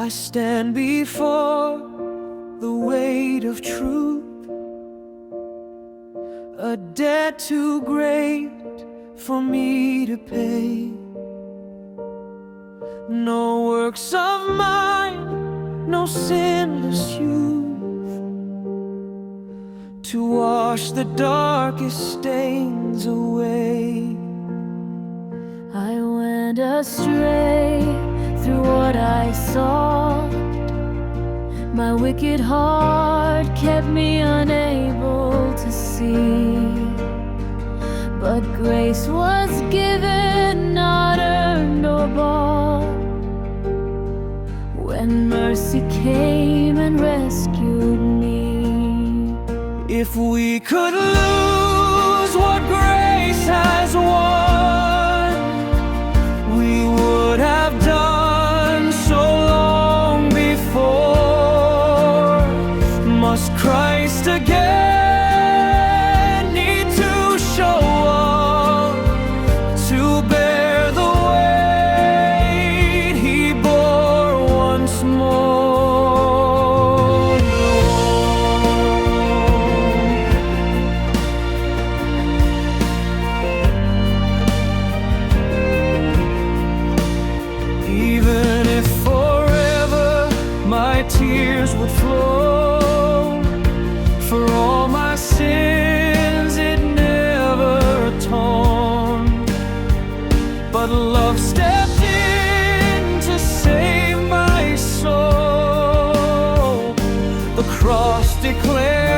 I stand before the weight of truth, a debt too great for me to pay. No works of mine, no sinless youth, to wash the darkest stains away. I went astray through what I saw. My wicked heart kept me unable to see. But grace was given, not earned or bought, when mercy came and rescued me. If we could lose what grace has won, we would have done so long before. Must Christ again need to show up to bear the weight he bore once more? Even if forever my tears would flow for all my sins, it never atoned. But love stepped in to save my soul. The cross declared